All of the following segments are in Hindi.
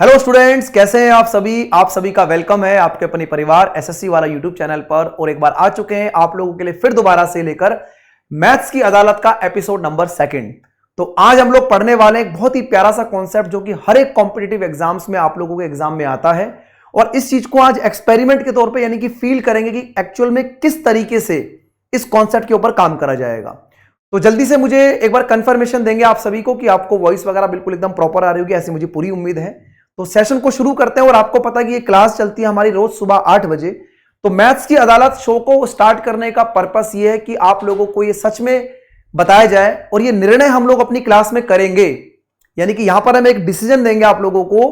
हेलो स्टूडेंट्स, कैसे हैं आप सभी का वेलकम है आपके अपने परिवार एसएससी वाला यूट्यूब चैनल पर। और एक बार आ चुके हैं आप लोगों के लिए फिर दोबारा से लेकर मैथ्स की अदालत का एपिसोड नंबर 2। तो आज हम लोग पढ़ने वाले एक बहुत ही प्यारा सा कॉन्सेप्ट जो कि हर एक कॉम्पिटिटिव एग्जाम्स में आप लोगों के एग्जाम में आता है। और इस चीज को आज एक्सपेरिमेंट के तौर पर यानी कि फील करेंगे कि एक्चुअल में किस तरीके से इस कॉन्सेप्ट के ऊपर काम करा जाएगा। तो जल्दी से मुझे एक बार कंफर्मेशन देंगे आप सभी को कि आपको वॉइस वगैरह बिल्कुल एकदम प्रॉपर आ रही होगी, ऐसी मुझे पूरी उम्मीद है। तो सेशन को शुरू करते हैं। और आपको पता है कि ये क्लास चलती है हमारी रोज सुबह 8 बजे। तो मैथ्स की अदालत शो को स्टार्ट करने का पर्पस ये है कि आप लोगों को ये सच में बताया जाए और ये निर्णय हम लोग अपनी क्लास में करेंगे, यानी कि यहां पर हम एक डिसीजन देंगे आप लोगों को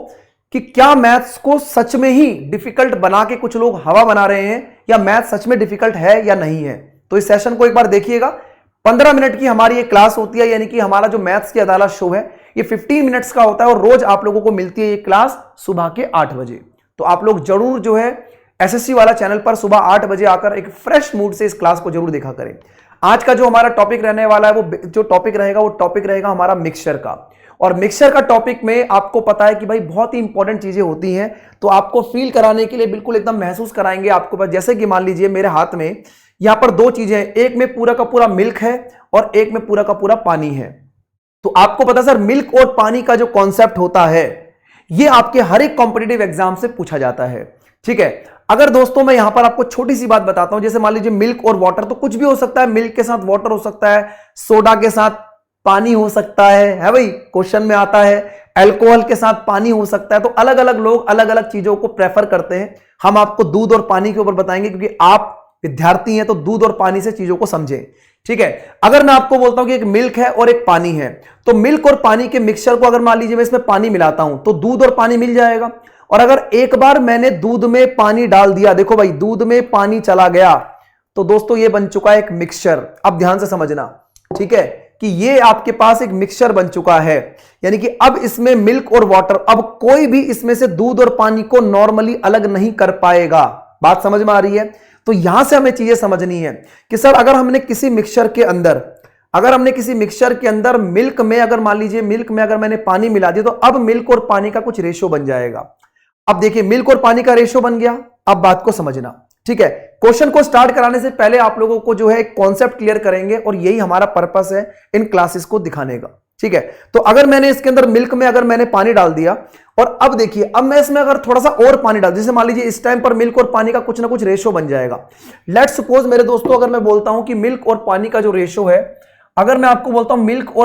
कि क्या मैथ्स को सच में ही डिफिकल्ट बना के कुछ लोग हवा बना रहे हैं या मैथ्स सच में डिफिकल्ट है या नहीं है। तो इस सेशन को एक बार देखिएगा। 15 मिनट की हमारी ये क्लास होती है, यानी कि हमारा जो मैथ्स की अदालत शो है ये 15 मिनट्स का होता है और रोज आप लोगों को मिलती है ये क्लास सुबह के 8 बजे। तो आप लोग जरूर जो है एसएससी वाला चैनल पर सुबह 8 बजे आकर एक फ्रेश मूड से इस क्लास को जरूर देखा करें। आज का जो हमारा टॉपिक रहने वाला है वो जो टॉपिक रहेगा हमारा मिक्सचर का। और मिक्सचर का टॉपिक में आपको पता है कि भाई बहुत ही इंपॉर्टेंट चीजें होती हैं, तो आपको फील कराने के लिए बिल्कुल एकदम महसूस कराएंगे आपको पास। जैसे कि मान लीजिए मेरे हाथ में यहां पर दो चीजें हैं, एक में पूरा का पूरा मिल्क है और एक में पूरा का पूरा पानी है। तो आपको पता सर मिल्क और पानी का जो कॉन्सेप्ट होता है ये आपके हर एक कॉम्पिटिटिव एग्जाम से पूछा जाता है। ठीक है, अगर दोस्तों मैं यहां पर आपको छोटी सी बात बताता हूं, जैसे मान लीजिए मिल्क और वाटर, तो कुछ भी हो सकता है। मिल्क के साथ वाटर हो सकता है, सोडा के साथ पानी हो सकता है भाई, क्वेश्चन में आता है। अल्कोहल के साथ पानी हो सकता है। तो अलग अलग लोग अलग अलग चीजों को प्रेफर करते हैं। हम आपको दूध और पानी के ऊपर बताएंगे क्योंकि आप विद्यार्थी हैं, तो दूध और पानी से चीजों को समझें। ठीक है, अगर मैं आपको बोलता हूं कि एक मिल्क है और एक पानी है, तो मिल्क और पानी के मिक्सचर को अगर मान लीजिए मैं इसमें पानी मिलाता हूं तो दूध और पानी मिल जाएगा। और अगर एक बार मैंने दूध में पानी डाल दिया, देखो भाई दूध में पानी चला गया, तो दोस्तों ये बन चुका है एक मिक्सचर। अब ध्यान से समझना, ठीक है, कि ये आपके पास एक मिक्सचर बन चुका है। यानी कि अब इसमें मिल्क और वाटर, अब कोई भी इसमें से दूध और पानी को नॉर्मली अलग नहीं कर पाएगा। बात समझ में आ रही है? तो यहां से हमें चीजें समझनी है कि सर अगर हमने किसी मिक्सचर के अंदर मिल्क में अगर मान लीजिए मिल्क में अगर मैंने पानी मिला दिया, तो अब मिल्क और पानी का कुछ रेशियो बन जाएगा। अब देखिए मिल्क और पानी का रेशियो बन गया। अब बात को समझना, ठीक है। क्वेश्चन को स्टार्ट कराने से पहले आप लोगों को जो है कॉन्सेप्ट क्लियर करेंगे और यही हमारा पर्पस है इन क्लासेस को दिखाने का। ठीक है, तो अगर मैंने इसके अंदर मिल्क में अगर मैंने पानी डाल दिया और अब देखिए अब मैं इसमें अगर थोड़ा सा और पानी डाल, जैसे मान लीजिए इस टाइम पर मिल्क और पानी का कुछ ना कुछ रेशियो बन जाएगा। लेट्स सपोज मेरे दोस्तों अगर मैं बोलता हूं कि मिल्क और पानी का जो रेशियो है, अगर मैं आपको बोलता हूं मिल्क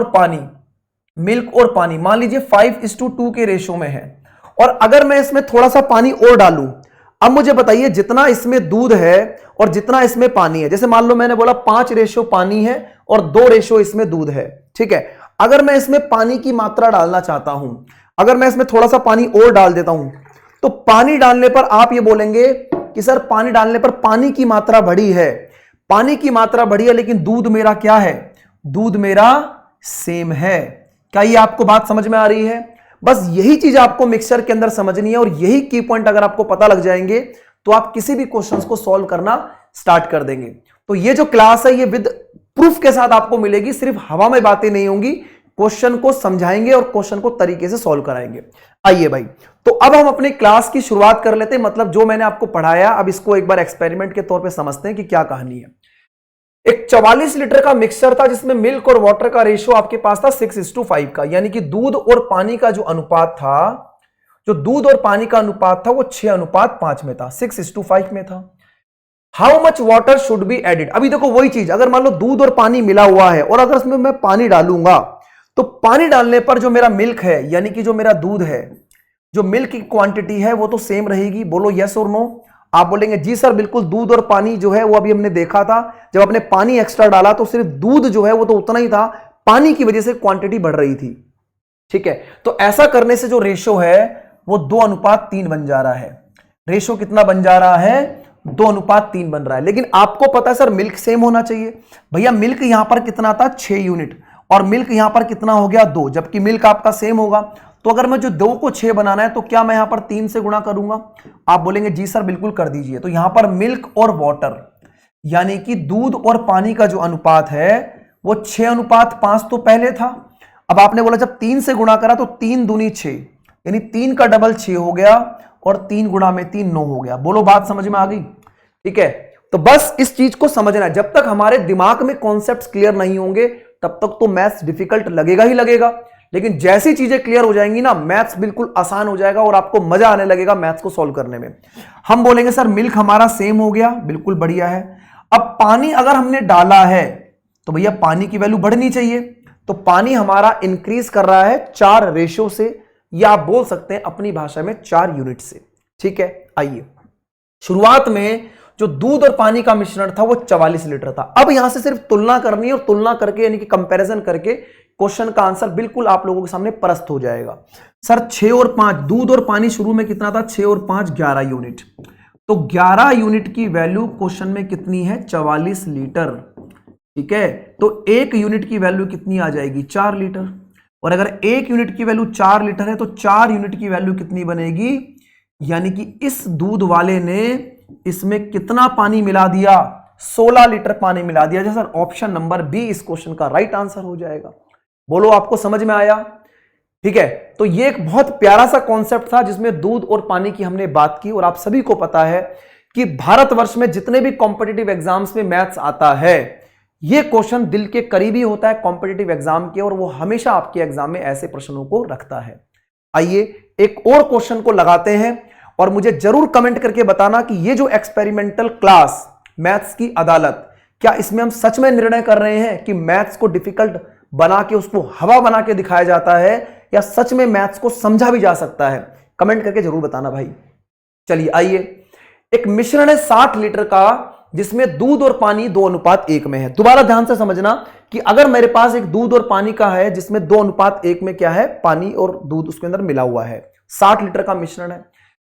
और पानी मान लीजिए 5:2 के रेशियो में है, और अगर मैं इसमें थोड़ा सा पानी और डालूं, अब मुझे बताइए जितना इसमें दूध है और जितना इसमें पानी है, जैसे मान लो मैंने बोला 5 रेशियो पानी है और 2 रेशियो इसमें दूध है। ठीक है, अगर मैं इसमें पानी की मात्रा डालना चाहता हूं, अगर मैं इसमें थोड़ा सा पानी और डाल देता हूं, तो पानी डालने पर आप ये बोलेंगे कि सर पानी डालने पर पानी की मात्रा बढ़ी है, लेकिन दूध मेरा क्या है? दूध मेरा सेम है। क्या ये आपको बात समझ में आ रही है? बस यही चीज आपको मिक्सचर के अंदर समझनी है और यही की पॉइंट अगर आपको पता लग जाएंगे तो आप किसी भी क्वेश्चन को सॉल्व करना स्टार्ट कर देंगे। तो ये जो क्लास है ये विद प्रूफ के साथ आपको मिलेगी, सिर्फ हवा में बातें नहीं होंगी। क्वेश्चन को समझाएंगे और क्वेश्चन को तरीके से सॉल्व कराएंगे। आइए भाई, तो अब हम अपनी क्लास की शुरुआत कर लेते हैं। मतलब जो मैंने आपको पढ़ाया अब इसको एक बार एक्सपेरिमेंट के तौर पे समझते हैं कि क्या कहानी है। एक 44 लीटर का मिक्सचर था जिसमें मिल्क और वाटर का रेशियो आपके पास था 6:5 का, यानी कि दूध और पानी का जो अनुपात था, वो 6:5 में था, 6:5 में था। How much water should be added? अभी देखो वही चीज, अगर मान लो दूध और पानी मिला हुआ है और अगर इसमें मैं पानी डालूंगा, तो पानी डालने पर जो मेरा मिल्क है यानी कि जो मेरा दूध है, जो मिल्क की क्वांटिटी है वो तो सेम रहेगी। बोलो यस और नो। आप बोलेंगे जी सर बिल्कुल, दूध और पानी जो है वो अभी हमने देखा था, जब आपने पानी एक्स्ट्रा डाला तो सिर्फ दूध जो है वो तो उतना ही था, पानी की वजह से क्वांटिटी बढ़ रही थी। ठीक है, तो ऐसा करने से जो रेशियो है वो 2:3 बन जा रहा है। रेशियो कितना बन जा रहा है? 2:3 बन रहा है। लेकिन आपको पता है सर मिल्क सेम होना चाहिए। भैया मिल्क यहां पर कितना था? 6 यूनिट, और मिल्क यहां पर कितना हो गया? 2, जबकि मिल्क आपका सेम होगा। तो अगर मैं जो 2 को 6 बनाना है तो क्या मैं यहां पर 3 से गुणा करूंगा? आप बोलेंगे जी सर बिल्कुल कर दीजिए। तो यहां पर मिल्क और वाटर यानी कि दूध और पानी का जो अनुपात है वो 6:5 तो पहले था। अब आपने बोला जब 3 से गुणा करा तो 3 दूनी 6, यानी 3 का डबल 6 हो गया और 3 गुणा में 3 9 हो गया। बोलो बात समझ में आ गई? ठीक है, तो बस इस चीज को समझना है। जब तक हमारे दिमाग में कॉन्सेप्ट्स क्लियर नहीं होंगे तब तक तो मैथ्स डिफिकल्ट लगेगा ही लगेगा, लेकिन जैसी चीजें क्लियर हो जाएंगी ना, मैथ्स बिल्कुल आसान हो जाएगा और आपको मजा आने लगेगा मैथ्स को सॉल्व करने में। हम बोलेंगे सर मिल्क हमारा सेम हो गया, बिल्कुल बढ़िया है। अब पानी अगर हमने डाला है तो भैया पानी की वैल्यू बढ़नी चाहिए, तो पानी हमारा इंक्रीज कर रहा है 4 रेशो से, या आप बोल सकते हैं अपनी भाषा में 4 यूनिट से। ठीक है, आइए शुरुआत में जो दूध और पानी का मिश्रण था वो 44 लीटर था। अब यहां से सिर्फ तुलना करनी है और तुलना करके यानी कि कंपैरिजन करके क्वेश्चन का आंसर बिल्कुल आप लोगों के सामने प्रस्त हो जाएगा। सर 6 और 5, दूध और पानी शुरू में कितना था? 6 और 5 11 यूनिट। तो 11 यूनिट की वैल्यू क्वेश्चन में कितनी है? 44 लीटर। ठीक है, तो 1 यूनिट की वैल्यू कितनी आ जाएगी? 4 लीटर। और अगर 1 यूनिट की वैल्यू 4 लीटर है तो 4 यूनिट की वैल्यू कितनी बनेगी? यानी कि इस दूध वाले ने इसमें कितना पानी मिला दिया? 16 लीटर पानी मिला दिया। सर ऑप्शन नंबर बी इस क्वेश्चन का राइट आंसर हो जाएगा। बोलो आपको समझ में आया? ठीक है, तो ये एक बहुत प्यारा सा कॉन्सेप्ट था जिसमें दूध और पानी की हमने बात की। और आप सभी को पता है कि भारतवर्ष में जितने भी कॉम्पिटिटिव एग्जाम्स में मैथ्स आता है, ये क्वेश्चन दिल के करीबी होता है कॉम्पिटिटिव एग्जाम के, और वो हमेशा आपके एग्जाम में ऐसे प्रश्नों को रखता है। आइए एक और क्वेश्चन को लगाते हैं और मुझे जरूर कमेंट करके बताना कि ये जो एक्सपेरिमेंटल क्लास मैथ्स की अदालत, क्या इसमें हम सच में निर्णय कर रहे हैं कि मैथ्स को डिफिकल्ट बना के उसको हवा बना के दिखाया जाता है, या सच में मैथ्स को समझा भी जा सकता है? कमेंट करके जरूर बताना भाई। चलिए आइए, एक मिश्रण है 60 लीटर का जिसमें दूध और पानी 2:1 में है। दोबारा ध्यान से समझना कि अगर मेरे पास एक दूध और पानी का है जिसमें 2:1 में क्या है? पानी और दूध उसके अंदर मिला हुआ है, 60 लीटर का मिश्रण है।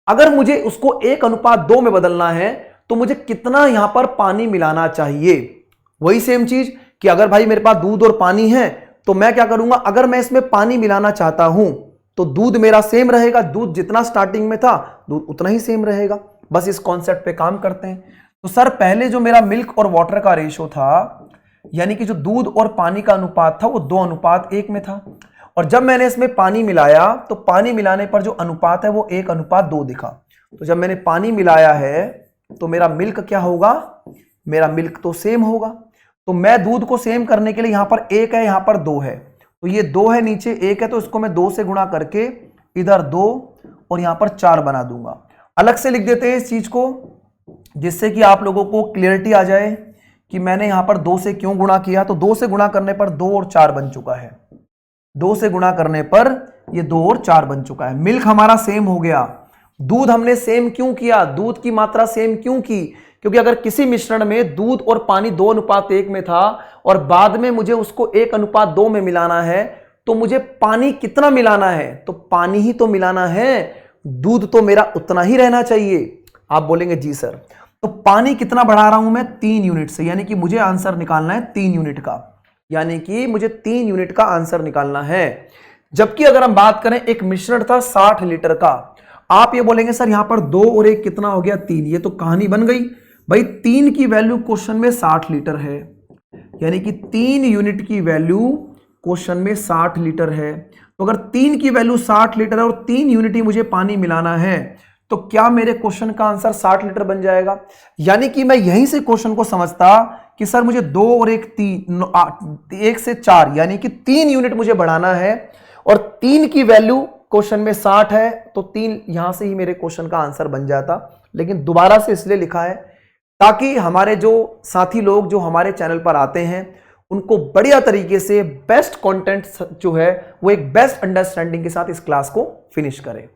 अगर मुझे उसको 1:2 में बदलना है तो मुझे कितना यहां पर पानी मिलाना चाहिए? वही सेम चीज कि अगर भाई मेरे पास दूध और पानी है तो मैं क्या करूंगा? अगर मैं इसमें पानी मिलाना चाहता हूं तो दूध मेरा सेम रहेगा, दूध जितना स्टार्टिंग में था दूध उतना ही सेम रहेगा। बस इस कॉन्सेप्ट पे काम करते हैं। तो सर पहले जो मेरा मिल्क और वाटर का रेशो था, यानी कि जो दूध और पानी का अनुपात था वो 2:1 में था, और जब मैंने इसमें पानी मिलाया तो पानी मिलाने पर जो अनुपात है वो 1:2 दिखा। तो जब मैंने पानी मिलाया है तो मेरा मिल्क क्या होगा? मेरा मिल्क तो सेम होगा। तो मैं दूध को सेम करने के लिए यहां पर 1 है, यहां पर 2 है, तो ये 2 है, नीचे 1 है, तो इसको मैं 2 से गुणा करके इधर 2 और यहां पर 4 बना दूंगा। अलग से लिख देते हैं इस चीज को, जिससे कि आप लोगों को क्लियरिटी आ जाए कि मैंने यहां पर 2 से क्यों गुणा किया। तो 2 से गुणा करने पर 2 और 4 बन चुका है। 2 से गुणा करने पर ये 2 और 4 बन चुका है। मिल्क हमारा सेम हो गया। दूध हमने सेम क्यों किया? दूध की मात्रा सेम क्यों की? क्योंकि अगर किसी मिश्रण में दूध और पानी 2:1 में था और बाद में मुझे उसको 1:2 में मिलाना है, तो मुझे पानी कितना मिलाना है? तो पानी ही तो मिलाना है, दूध तो मेरा उतना ही रहना चाहिए। आप बोलेंगे जी सर, तो पानी कितना बढ़ा रहा हूं मैं? 3 यूनिट से, यानी कि मुझे आंसर निकालना है 3 यूनिट का, यानी कि मुझे 3 यूनिट का आंसर निकालना है। जबकि अगर हम बात करें एक मिश्रण था 60 लीटर का, आप ये बोलेंगे सर यहां पर 2 और 1 कितना हो गया? 3। ये तो कहानी बन गई भाई। 3 की वैल्यू क्वेश्चन में 60 लीटर है, यानी कि 3 यूनिट की वैल्यू क्वेश्चन में 60 लीटर है। तो अगर 3 की वैल्यू 60 लीटर है और 3 यूनिट ही मुझे पानी मिलाना है, तो क्या मेरे क्वेश्चन का आंसर 60 लीटर बन जाएगा? यानी कि मैं यहीं से क्वेश्चन को समझता कि सर मुझे 2 और 1 3 1 से 4 यानी कि 3 यूनिट मुझे बढ़ाना है, और 3 की वैल्यू क्वेश्चन में 60 है, तो 3 यहां से ही मेरे क्वेश्चन का आंसर बन जाता। लेकिन दोबारा से इसलिए लिखा है ताकि हमारे जो साथी लोग जो हमारे चैनल पर आते हैं उनको बढ़िया तरीके से बेस्ट कंटेंट जो है वो एक बेस्ट अंडरस्टैंडिंग के साथ इस क्लास को फिनिश करें।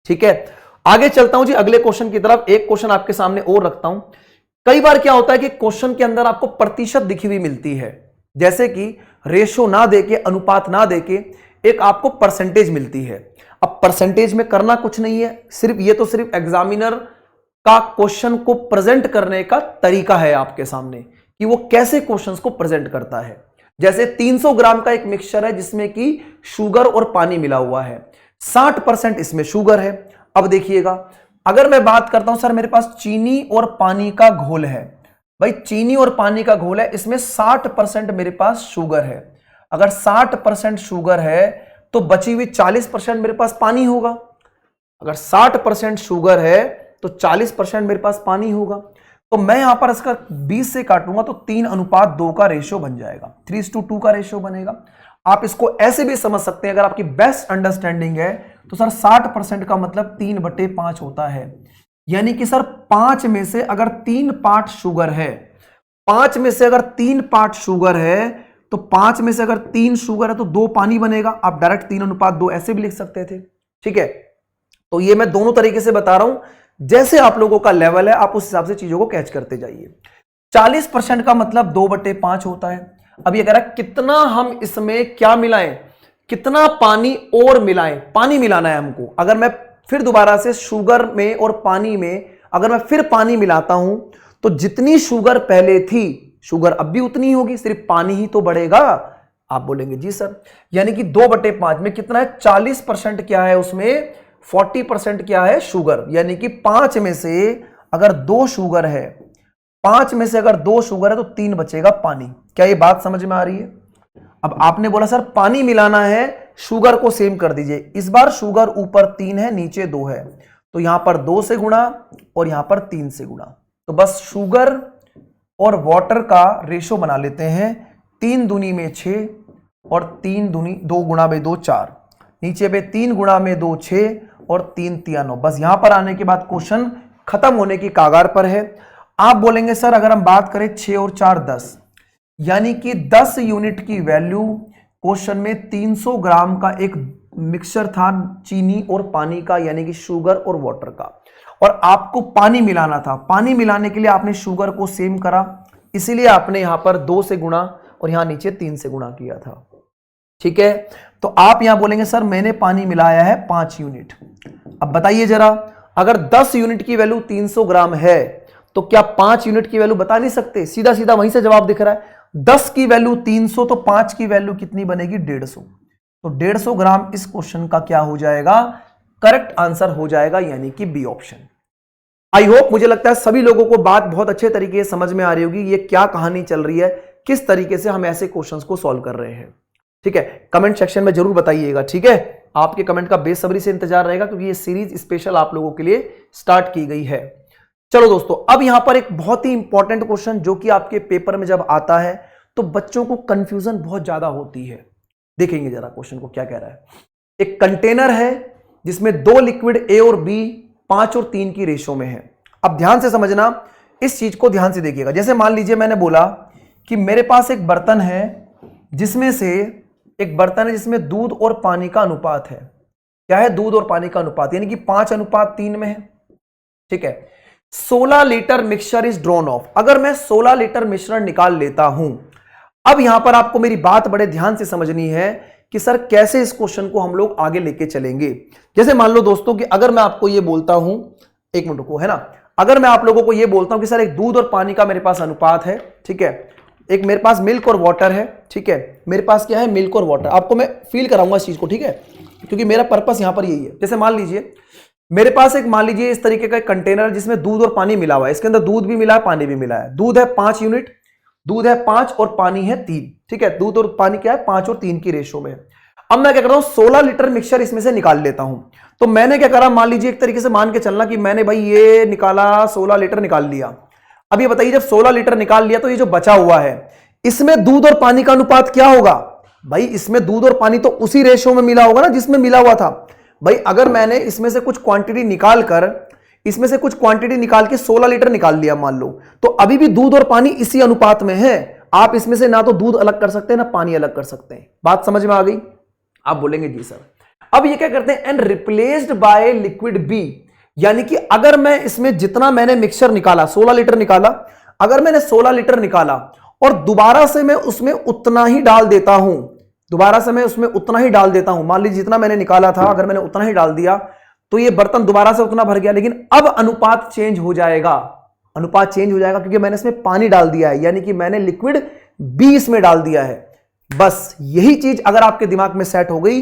ठीक है, आगे चलता हूं जी अगले क्वेश्चन की तरफ। एक क्वेश्चन आपके सामने और रखता हूं। कई बार क्या होता है कि क्वेश्चन के अंदर आपको प्रतिशत दिखी हुई मिलती है, जैसे कि रेशो ना देके, अनुपात ना देके एक आपको परसेंटेज मिलती है। अब परसेंटेज में करना कुछ नहीं है, सिर्फ ये तो सिर्फ एग्जामिनर का क्वेश्चन को प्रेजेंट करने का तरीका है आपके सामने कि वो कैसे क्वेश्चंस को प्रेजेंट करता है। जैसे 300 ग्राम का एक मिक्सचर है जिसमें कि शुगर और पानी मिला हुआ है, 60% इसमें शुगर है। अब देखिएगा, अगर मैं बात करता हूं सर मेरे पास चीनी और पानी का घोल है, भाई चीनी और पानी का घोल है, इसमें 60% मेरे पास शुगर है। अगर 60% शुगर है तो बची हुई 40% मेरे पास पानी होगा। अगर 60% शुगर है तो 40% मेरे पास पानी होगा। तो मैं यहां पर इसका 20 से काटूंगा तो 3:2 का रेशियो बन जाएगा, 3:2 का रेशियो बनेगा। आप इसको ऐसे भी समझ सकते हैं, अगर आपकी बेस्ट अंडरस्टैंडिंग है तो सर 60% का मतलब 3/5 होता है। यानी कि सर 5 में से अगर 3 पार्ट शुगर है, 5 में से अगर 3 पार्ट शुगर है तो 5 में से अगर 3 शुगर है तो 2 पानी बनेगा। आप डायरेक्ट 3:2 ऐसे भी लिख सकते थे, ठीक है। तो ये मैं दोनों तरीके से बता रहा हूं, जैसे आप लोगों का लेवल है आप उस हिसाब से चीजों को कैच करते जाइए। 40% का मतलब 2/5 होता है। अब ये कह रहा है कितना हम इसमें क्या मिलाएं, कितना पानी और मिलाएं, पानी मिलाना है हमको। अगर मैं फिर दोबारा से शुगर में और पानी में अगर मैं फिर पानी मिलाता हूं तो जितनी शुगर पहले थी शुगर अब भी उतनी ही होगी, सिर्फ पानी ही तो बढ़ेगा। आप बोलेंगे जी सर, यानी कि 2/5 में कितना है, 40% क्या है उसमें, 40% क्या है शुगर। यानी कि 5 में से अगर 2 शुगर है, 5 में से अगर 2 शुगर है तो 3 बचेगा पानी। क्या ये बात समझ में आ रही है? अब आपने बोला सर पानी मिलाना है, शुगर को सेम कर दीजिए। इस बार शुगर ऊपर 3 है नीचे 2 है, तो यहां पर 2 से गुणा और यहां पर 3 से गुणा। तो बस शुगर और वाटर का रेशो बना लेते हैं, 3 दूनी में 6 और 3 दूनी 2 गुणा में 2 4, नीचे पे 3 गुणा में 2 6 और 3 3 9। बस यहां पर आने के बाद क्वेश्चन खत्म होने की कागार पर है। आप बोलेंगे सर अगर हम बात करें 6 और 4 10, यानी कि 10 यूनिट की वैल्यू क्वेश्चन में 300 ग्राम का एक मिक्सचर था चीनी और पानी का, यानी कि शुगर और वाटर का, और आपको पानी मिलाना था। पानी मिलाने के लिए आपने शुगर को सेम करा, इसीलिए आपने यहां पर 2 से गुणा और यहां नीचे 3 से गुणा किया था, ठीक है। तो आप यहां बोलेंगे सर मैंने पानी मिलाया है 5 यूनिट। अब बताइए जरा, अगर 10 यूनिट की वैल्यू 300 ग्राम है तो क्या 5 यूनिट की वैल्यू बता नहीं सकते? सीधा सीधा वहीं से जवाब दिख रहा है। 10 की वैल्यू 300 तो 5 की वैल्यू कितनी बनेगी, 150। तो 150 ग्राम इस क्वेश्चन का क्या हो जाएगा, करेक्ट आंसर हो जाएगा, यानी कि बी ऑप्शन। आई होप, मुझे लगता है सभी लोगों को बात बहुत अच्छे तरीके से समझ में आ रही होगी, ये क्या कहानी चल रही है, किस तरीके से हम ऐसे क्वेश्चंस को सॉल्व कर रहे हैं, ठीक है। कमेंट सेक्शन में जरूर बताइएगा, ठीक है। आपके कमेंट का बेसब्री से इंतजार रहेगा, क्योंकि ये सीरीज स्पेशल आप लोगों के लिए स्टार्ट की गई है। चलो दोस्तों, अब यहां पर एक बहुत ही इंपॉर्टेंट क्वेश्चन जो कि आपके पेपर में जब आता है तो बच्चों को कंफ्यूजन बहुत ज्यादा होती है। देखेंगे जरा क्वेश्चन को क्या कह रहा है। एक कंटेनर है जिसमें 2 लिक्विड ए और बी 5 और 3 की रेशो में है। अब ध्यान से समझना, इस चीज को ध्यान से देखिएगा। जैसे मान लीजिए मैंने बोला कि मेरे पास एक बर्तन है जिसमें दूध और पानी का अनुपात है। क्या है, दूध और पानी का अनुपात, यानी कि 5:3 में है, ठीक है। 16 litre mixture is drawn of. अगर मैं 16 लीटर मिश्रण निकाल लेता हूं, अब यहां पर आपको मेरी बात बड़े ध्यान से समझनी है कि सर कैसे इस क्वेश्चन को हम लोग आगे लेके चलेंगे। जैसे मान लो दोस्तों कि अगर मैं आपको यह बोलता हूं, एक मिनट को, है ना, अगर मैं आप लोगों को यह बोलता हूं कि सर एक दूध और पानी का मेरे पास अनुपात है, ठीक है, एक मेरे पास मिल्क और वाटर है, ठीक है, मेरे पास क्या है, मिल्क और वाटर। आपको मैं फील कराऊंगा इस चीज को, ठीक है, क्योंकि मेरा पर्पस यहां पर यही है। जैसे मान लीजिए मेरे पास मान लीजिए इस तरीके का एक कंटेनर जिसमें दूध और पानी मिला हुआ है, इसके अंदर दूध भी मिला है पानी भी मिला है। दूध है 5 यूनिट, दूध है 5 और पानी है 3, ठीक है। दूध और पानी क्या है, 5 और 3 की रेशो में। अब मैं क्या करता हूं, 16 लीटर मिक्सचर इसमें से निकाल लेता हूं। तो मैंने क्या करा, मान लीजिए एक तरीके से मान के चलना कि मैंने भाई ये निकाला, 16 लीटर निकाल लिया। अब ये बताइए, जब 16 लीटर निकाल लिया तो ये जो बचा हुआ है इसमें दूध और पानी का अनुपात क्या होगा? भाई इसमें दूध और पानी तो उसी रेशो में मिला होगा ना जिसमें मिला हुआ था। भाई अगर मैंने इसमें से कुछ क्वांटिटी निकाल के 16 लीटर निकाल लिया मान लो, तो अभी भी दूध और पानी इसी अनुपात में है। आप इसमें से ना तो दूध अलग कर सकते हैं ना पानी अलग कर सकते हैं। बात समझ में आ गई? आप बोलेंगे जी सर। अब ये क्या करते हैं, and replaced by liquid B, यानी कि अगर मैं इसमें जितना मैंने मिक्सचर निकाला 16 लीटर निकाला, अगर मैंने 16 लीटर निकाला और दोबारा से मैं उसमें उतना ही डाल देता हूं, मान लीजिए जितना मैंने निकाला था अगर मैंने उतना ही डाल दिया तो ये बर्तन दोबारा से उतना भर गया, लेकिन अब अनुपात चेंज हो जाएगा, क्योंकि मैंने इसमें पानी डाल दिया है, यानी कि मैंने लिक्विड बी इसमें डाल दिया है। बस यही चीज अगर आपके दिमाग में सेट हो गई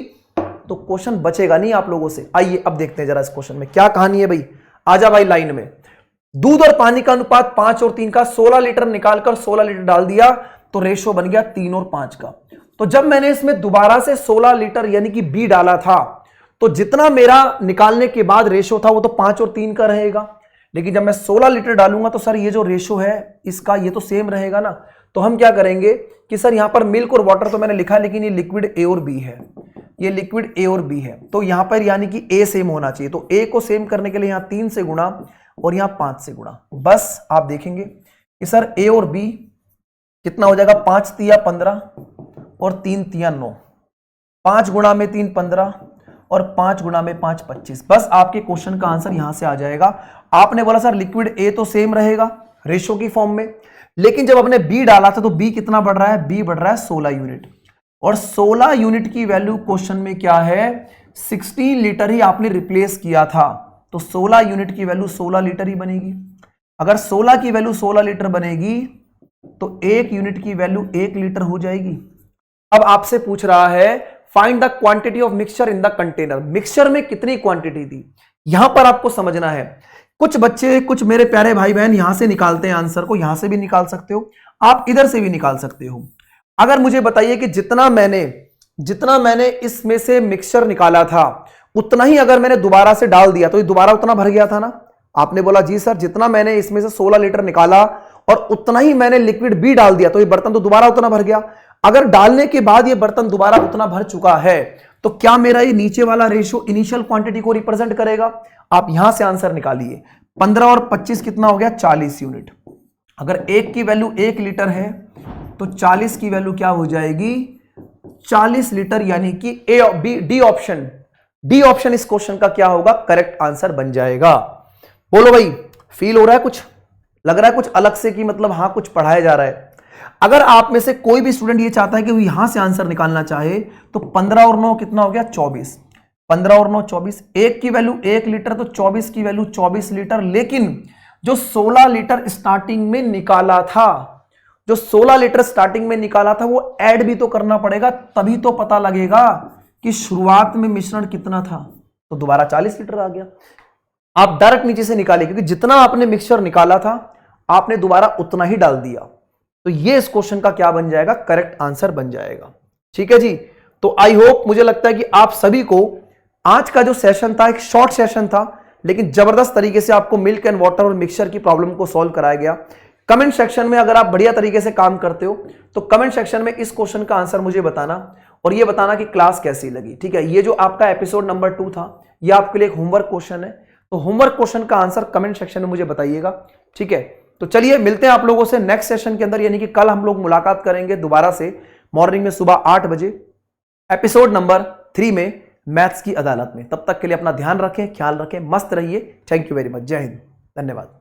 तो क्वेश्चन बचेगा नहीं आप लोगों से। आइए अब देखते हैं जरा इस क्वेश्चन में क्या कहानी है भाई। आजा भाई लाइन में। दूध और पानी का अनुपात 5 और 3 का, 16 लीटर निकालकर 16 लीटर डाल दिया तो रेशो बन गया 3 और 5 का। तो जब मैंने इसमें दोबारा से 16 लीटर यानी कि बी डाला था, तो जितना मेरा निकालने के बाद रेशो था वो तो 5 और 3 का रहेगा। लेकिन जब मैं 16 लीटर डालूंगा तो सर ये जो रेशो है इसका ये तो सेम रहेगा ना। तो हम क्या करेंगे कि सर यहां पर मिल्क और वाटर तो मैंने लिखा, लेकिन ये लिक्विड ए और बी है, ये लिक्विड ए और बी है, तो यहां पर यानी कि ए सेम होना चाहिए। तो ए को सेम करने के लिए यहां 3 से गुणा और यहां 5 से गुणा। बस आप देखेंगे कि सर ए और बी कितना हो जाएगा, 5 तिया 15 और 3 तिया 9, 5 गुणा में 3 15 और 5 गुणा में 5 25। बस आपके क्वेश्चन का आंसर यहां से आ जाएगा। आपने बोला सर लिक्विड ए तो सेम रहेगा रेशो की फॉर्म में, लेकिन जब आपने बी डाला था तो बी कितना बढ़ रहा है, बी बढ़ रहा है 16 यूनिट, और 16 यूनिट की वैल्यू क्वेश्चन में क्या है, 16 लीटर ही आपने रिप्लेस किया था, तो 16 यूनिट की वैल्यू 16 लीटर ही बनेगी। अगर 16 की वैल्यू 16 लीटर बनेगी तो 1 यूनिट की वैल्यू 1 लीटर हो जाएगी। अब आपसे पूछ रहा है find the quantity of mixture in the container, mixture में कितनी क्वांटिटी थी, यहां पर आपको समझना है। कुछ बच्चे, कुछ मेरे प्यारे भाई बहन यहां से निकालते हैं आंसर को, यहां से भी निकाल सकते हो आप, इधर से भी निकाल सकते हो। अगर मुझे बताइए कि जितना मैंने इसमें से मिक्सचर निकाला था उतना ही अगर मैंने दोबारा से डाल दिया तो ये दोबारा उतना भर गया था ना। आपने बोला जी सर जितना मैंने इसमें से 16 लीटर निकाला और उतना ही मैंने लिक्विड बी डाल दिया तो ये बर्तन तो दोबारा उतना भर गया। अगर डालने के बाद ये बर्तन दोबारा उतना भर चुका है तो क्या मेरा ये नीचे वाला रेशियो इनिशियल क्वांटिटी को रिप्रेजेंट करेगा। आप यहां से आंसर निकालिए, 15 और 25 कितना हो गया, 40 यूनिट। अगर 1 की वैल्यू 1 लीटर है तो 40 की वैल्यू क्या हो जाएगी, 40 लीटर, यानी कि डी ऑप्शन इस क्वेश्चन का क्या होगा, करेक्ट आंसर बन जाएगा। बोलो भाई, फील हो रहा है, कुछ लग रहा है कुछ अलग से कि मतलब हाँ कुछ पढ़ाया जा रहा है। अगर आप में से कोई भी स्टूडेंट ये चाहता है कि वो यहां से आंसर निकालना चाहे तो 15 और 9 कितना हो गया, 24, 15 और 9 24, 1 की वैल्यू 1 लीटर तो 24 की वैल्यू 24 लीटर। लेकिन जो 16 लीटर स्टार्टिंग में निकाला था, जो 16 लीटर स्टार्टिंग में निकाला था वो ऐड भी तो करना पड़ेगा, तभी तो पता लगेगा कि शुरुआत में मिश्रण कितना था। तो दोबारा 40 लीटर आ गया। आप डायरेक्ट नीचे से निकालिए क्योंकि जितना आपने मिक्सचर निकाला था आपने दोबारा उतना ही डाल दिया, तो ये इस क्वेश्चन का क्या बन जाएगा, करेक्ट आंसर बन जाएगा। ठीक है जी। तो आई होप, मुझे लगता है कि आप सभी को आज का जो सेशन था एक शॉर्ट सेशन था, लेकिन जबरदस्त तरीके से आपको मिल्क एंड वाटर और मिक्सचर की प्रॉब्लम को सॉल्व कराया गया। कमेंट सेक्शन में अगर आप बढ़िया तरीके से काम करते हो तो कमेंट सेक्शन में इस क्वेश्चन का आंसर मुझे बताना और ये बताना कि क्लास कैसी लगी। ठीक है, ये जो आपका एपिसोड नंबर 2 था ये आपके लिए एक होमवर्क क्वेश्चन है, तो होमवर्क क्वेश्चन का आंसर कमेंट सेक्शन में मुझे बताइएगा। ठीक है, तो चलिए मिलते हैं आप लोगों से नेक्स्ट सेशन के अंदर, यानी कि कल हम लोग मुलाकात करेंगे दोबारा से मॉर्निंग में सुबह 8 बजे एपिसोड नंबर 3 में मैथ्स की अदालत में। तब तक के लिए अपना ध्यान रखें, ख्याल रखें, मस्त रहिए। Thank you very much. जय हिंद, धन्यवाद।